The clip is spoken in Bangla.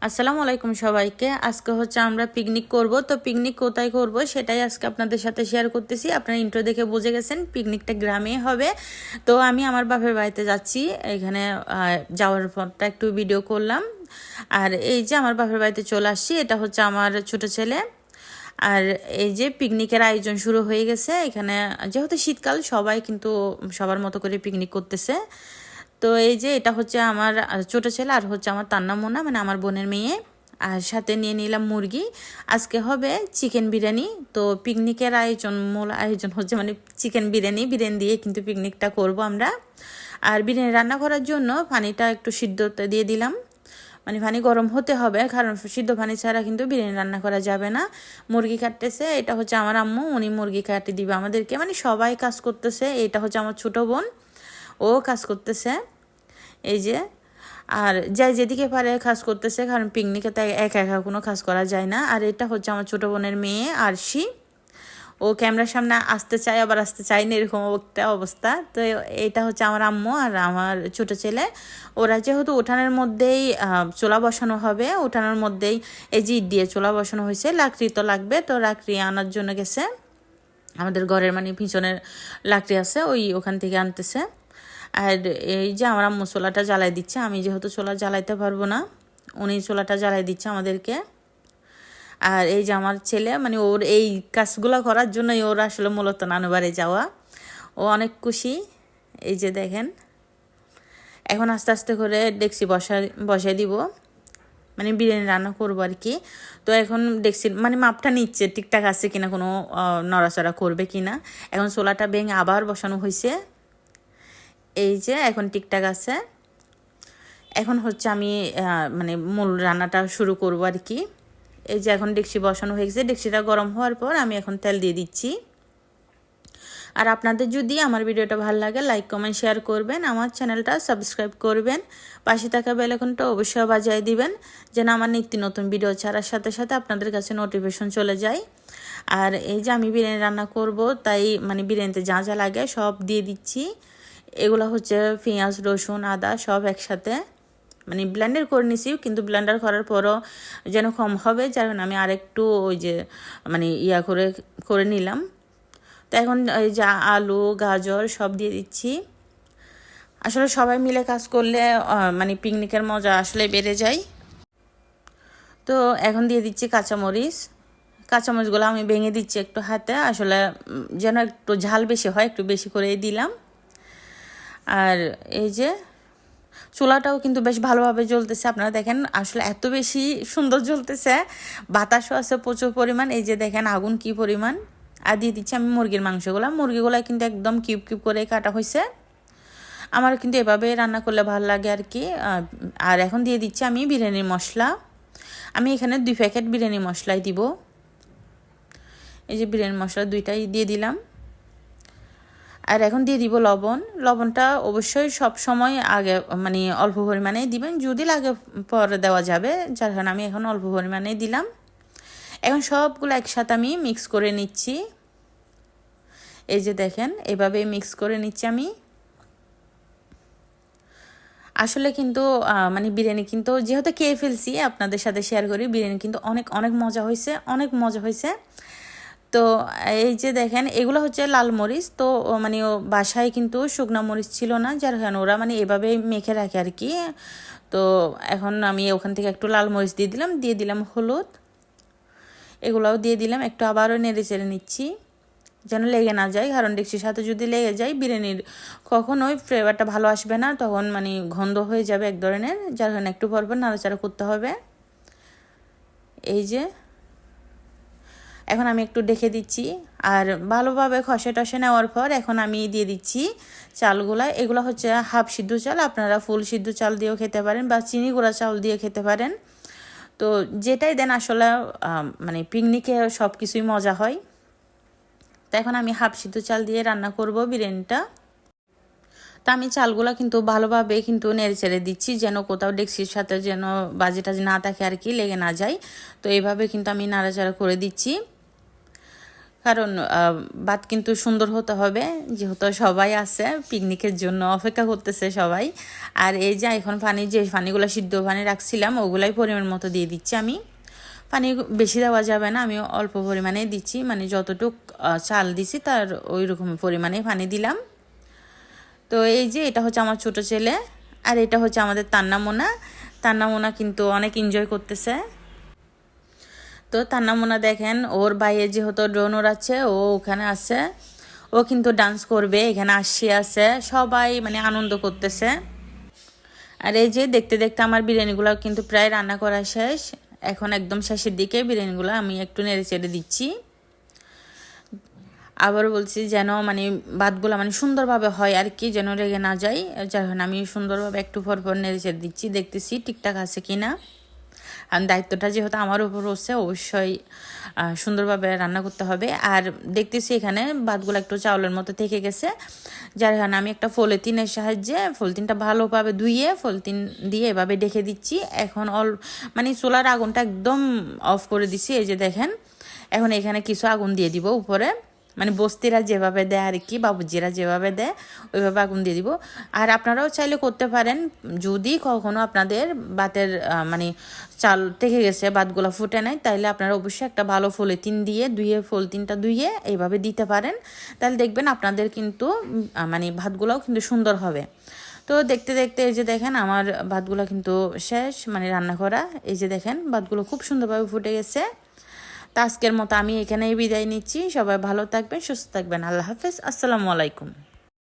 আসসালামু আলাইকুম সবাইকে। আজকে হচ্ছে আমরা পিকনিক করব। তো পিকনিক কোথায় করব সেটাই আজকে আপনাদের সাথে শেয়ার করতেছি। আপনারা ইন্ট্রো দেখে বুঝে গেছেন পিকনিকটা গ্রামেই হবে। তো আমি আমার বাপের বাড়িতে যাচ্ছি। এখানে যাওয়ার পরটা একটু ভিডিও করলাম। আর এই যে আমার বাপের বাড়িতে চলে আসছি, এটা হচ্ছে আমার ছোট ছেলে। আর এই যে পিকনিকের আয়োজন শুরু হয়ে গেছে। এখানে যেহেতু শীতকাল, সবাই কিন্তু সবার মতো করে পিকনিক করতেছে। তো এই যে এটা হচ্ছে আমার ছোট ছেলে, আর হচ্ছে আমার তান্না মোনা, মানে আমার বোনের মেয়ে। আর সাথে নিয়ে নিলাম মুরগি। আজকে হবে চিকেন বিরিয়ানি। তো পিকনিকের মূল আয়োজন হচ্ছে মানে চিকেন বিরিয়ানি দিয়ে কিন্তু পিকনিকটা করব আমরা। আর বিরিয়ানি রান্না করার জন্য পানিটা একটু সিদ্ধতে দিয়ে দিলাম। মানে পানি গরম হতে হবে, কারণ সিদ্ধ পানি ছাড়া কিন্তু বিরিয়ানি রান্না করা যাবে না। মুরগি কাটতেছে, এটা হচ্ছে আমার আম্মু, উনি মুরগি কাটে দিবে আমাদেরকে। মানে সবাই কাজ করতেছে। এটা হচ্ছে আমার ছোট বোন, ও কাজ করতেছে। এই যে, আর যাই যেদিকে পারে কাজ করতেছে, কারণ পিকনিকে তাই একা একা কোনো কাজ করা যায় না। আর এটা হচ্ছে আমার ছোটো বোনের মেয়ে আরশি। ও ক্যামেরার সামনে আসতে চায় আবার আসতে চায় না, এরকম একটা অবস্থা। তো এটা হচ্ছে আমার আম্মু আর আমার ছোট ছেলে। ওরা যেহেতু উঠানের মধ্যেই চুলা বসানো হবে, উঠানের মধ্যেই এই যে ইট দিয়ে চুলা বসানো হয়েছে। লাকড়ি তো লাগবে, তো লাকড়ি আনার জন্য গেছে। আমাদের ঘরের মানে পিছনের লাকড়ি আছে, ওখান থেকে আনতেছে। আর এই যে আমার আম্মু চুলাটা জ্বালাই দিচ্ছে। আমি যেহেতু চুলা জ্বালাইতে পারবো না, উনি চুলাটা জ্বালাই দিচ্ছে আমাদেরকে। আর এই যে আমার ছেলে, মানে ওর এই কাজগুলো করার জন্যই ওর আসলে মূলত নানু বাড়ি যাওয়া। ও অনেক খুশি। এই যে দেখেন, এখন আস্তে আস্তে করে ডেকচি বসাই দিব, মানে বিরিয়ানি রান্না করবো আর কি। তো এখন ডেকচির মানে মাপটা নিচ্ছে ঠিকঠাক আছে কিনা, কোনো নড়াচড়া করবে কিনা। এখন চোলাটা ভেঙে আবার বসানো হয়েছে। এই যে এখন ঠিকঠাক আছে। এখন হচ্ছে আমি মানে মূল রান্নাটা শুরু করব আর কি। এই যে এখন ডেকচি বসানো হয়ে গেছে। ডেকচিটা গরম হওয়ার পর আমি এখন তেল দিয়ে দিচ্ছি। আর আপনাদের যদি আমার ভিডিওটা ভালো লাগে, লাইক কমেন্ট শেয়ার করবেন, আমার চ্যানেলটা সাবস্ক্রাইব করবেন, পাশে থাকা বেল আইকনটা অবশ্যই বাজিয়ে দিবেন, যেন আমার নিত্য নতুন ভিডিও ছাড়ার সাথে সাথে আপনাদের কাছে নোটিফিকেশন চলে যায়। আর এই যে আমি বিরিয়ানি রান্না করব, তাই মানে বিরিয়ানিতে যা যা লাগে সব দিয়ে দিচ্ছি। এগুলো হচ্ছে পেঁয়াজ, রসুন, আদা সব একসাথে মানে ব্লেন্ডার করে নিছি, কিন্তু ব্লেন্ডার করার পরও যেন কম হবে, যার কারণে আমি আরেকটু ওই যে মানে করে করে নিলাম। তো এখন এই যে আলু, গাজর সব দিয়ে দিচ্ছি। আসলে সবাই মিলে কাজ করলে মানে পিকনিকের মজা আসলে বেড়ে যায়। তো এখন দিয়ে দিচ্ছি কাঁচামরিচ। কাঁচামরিচগুলো আমি ভেঙে দিচ্ছি একটু হাতে, আসলে যেন একটু ঝাল বেশি হয়, একটু বেশি করেই দিলাম। আর এই যে চুলাটাও কিন্তু বেশ ভালোভাবে জ্বলতেছে, আপনারা দেখেন আসলে এত বেশি সুন্দর জ্বলতেছে। বাতাসও আছে প্রচুর পরিমাণ। এই যে দেখেন আগুন কি পরিমাণ। আর দিয়ে দিচ্ছি আমি মুরগির মুরগিগুলো কিন্তু একদম কিউব কিউব করে কাটা হয়েছে। আমার কিন্তু এভাবে রান্না করলে ভালো লাগে আর কি। আর এখন দিয়ে দিচ্ছি আমি বিরিয়ানির মশলা। আমি এখানে 2 প্যাকেট বিরিয়ানি মশলাই দিব। এই যে বিরিয়ানি মশলা 2টাই দিয়ে দিলাম। আর এখন দিয়ে দিব লবণ। লবণটা অবশ্যই সব সময় আগে মানে অল্প পরিমাণেই দিবেন, যদি লাগে পরে দেওয়া যাবে, যার কারণে আমি এখন অল্প পরিমাণেই দিলাম। এখন সবগুলো একসাথে আমি মিক্স করে নিচ্ছি। এই যে দেখেন এভাবে মিক্স করে নিচ্ছি আমি। আসলে কিন্তু মানে বিরিয়ানি কিন্তু যেহেতু খেয়ে ফেলছি, আপনাদের সাথে শেয়ার করি, বিরিয়ানি কিন্তু অনেক অনেক মজা হয়েছে, অনেক মজা হয়েছে। তো এই যে দেখেন এগুলো হচ্ছে লাল মরিচ। তো মানে বাসায় কিন্তু শুকনো মরিচ ছিল না, যার কারণে ওরা মানে এভাবে মেখে রাখে আর কি। তো এখন আমি ওখান থেকে একটু লাল মরিচ দিয়ে দিলাম হলুদ। এগুলোও দিয়ে দিলাম, একটু আবারও নেড়ে চেড়ে নিচ্ছি যেন লেগে না যায়, কারণ ডেকচির সাথে যদি লেগে যায় বিরিয়ানির কখনোই ফ্লেভারটা ভালো আসবে না, তখন মানে গন্ধ হয়ে যাবে এক ধরনের, যার কারণে একটু পর নাড়াচাড়া করতে হবে। এই যে এখন আমি একটু দেখে দিচ্ছি। আর ভালোভাবে খসে টসে নেওয়ার পর এখন আমি দিয়ে দিচ্ছি চালগুলা। এগুলো হচ্ছে হাফ সিদ্ধ চাল, আপনারা ফুল সিদ্ধ চাল দিয়েও খেতে পারেন বা চিনি গুঁড়া চাল দিয়ে খেতে পারেন। তো যেটাই দেন আসলে মানে পিকনিকে সব কিছুই মজা হয়। তো এখন আমি হাফ সিদ্ধ চাল দিয়ে রান্না করব বিরিয়ানিটা। তো আমি চালগুলো কিন্তু ভালোভাবে কিন্তু নেড়ে চেড়ে দিচ্ছি, যেন কোথাও ডেকচির সাথে যেন বাজি টাজি না থাকে আর কি, লেগে না যায়। তো এইভাবে কিন্তু আমি নাড়াচাড়া করে দিচ্ছি। কারণ ভাত কিন্তু সুন্দর হতে হবে, যেহেতু সবাই আছে পিকনিকের জন্য অপেক্ষা করতেছে সবাই। আর এই যে এখন যে পানিগুলো সিদ্ধ পানি রাখছিলাম ওগুলাই পরিমাণ মতো দিয়ে দিচ্ছি আমি। পানি বেশি দেওয়া যাবে না, আমি অল্প পরিমাণে দিচ্ছি, মানে যতটুক চাল দিছি তার ওই রকম পরিমাণে পানি দিলাম। তো এই যে এটা হচ্ছে আমার ছোট ছেলে, আর এটা হচ্ছে আমাদের তান্নামোনা কিন্তু অনেক এনজয় করতেছে। তো তান্নামোনা দেখেন ওর বাইরে যেহেতু ড্রোন ওড়াচ্ছে, ও ওখানে আছে, ও কিন্তু ডান্স করবে, এখানে আসি আছে, সবাই মানে আনন্দ করতেছে। আর এই যে দেখতে দেখতে আমার বিরিয়ানিগুলো কিন্তু প্রায় রান্না করা শেষ, এখন একদম শেষের দিকে বিরিয়ানিগুলো আমি একটু নেড়ে চেড়ে দিচ্ছি। আবার বলছি যেন মানে ভাতগুলো মানে সুন্দরভাবে হয় আর কি, যেন রেগে না যায়, যার কারণে আমি সুন্দরভাবে একটু পরপর নেড়ে চেড়ে দিচ্ছি, দেখতেছি ঠিকঠাক আছে কিনা। আর দায়িত্বটা যেহেতু আমার উপর হচ্ছে, অবশ্যই সুন্দরভাবে রান্না করতে হবে। আর দেখতেছি এখানে ভাতগুলো একটু চাউলের মতো থেকে গেছে, যার কারণে আমি একটা পলিথিনের সাহায্যে পলিথিনটা ভালোভাবে ধুইয়ে পলিথিন দিয়ে এভাবে ঢেকে দিচ্ছি। এখন মানে চুলার আগুনটা একদম অফ করে দিচ্ছি। এই যে দেখেন, এখন এখানে কিছু আগুন দিয়ে দিব উপরে, মানে বস্তিরা যেভাবে দেয় আর কি, বাবুজিরা যেভাবে দেয় ওইভাবে আগুন দিয়ে দিব। আর আপনারাও চাইলে করতে পারেন, যদি কখনো আপনাদের ভাতের মানে চাল থেকে গেছে, ভাতগুলো ফুটে নেয়, তাইলে আপনারা অবশ্যই একটা ভালো পলিথিন দিয়ে পলিথিনটা ধুয়ে এইভাবে দিতে পারেন, তাহলে দেখবেন আপনাদের কিন্তু মানে ভাতগুলোও কিন্তু সুন্দর হবে। তো দেখতে দেখতে এই যে দেখেন আমার ভাতগুলো কিন্তু শেষ, মানে রান্না করা। এই যে দেখেন ভাতগুলো খুব সুন্দরভাবে ফুটে গেছে। তো আজকের মতো আমি এখানেই বিদায় নিচ্ছি। সবাই ভালো থাকবেন, সুস্থ থাকবেন। আল্লাহ হাফেজ, আসসালামু আলাইকুম।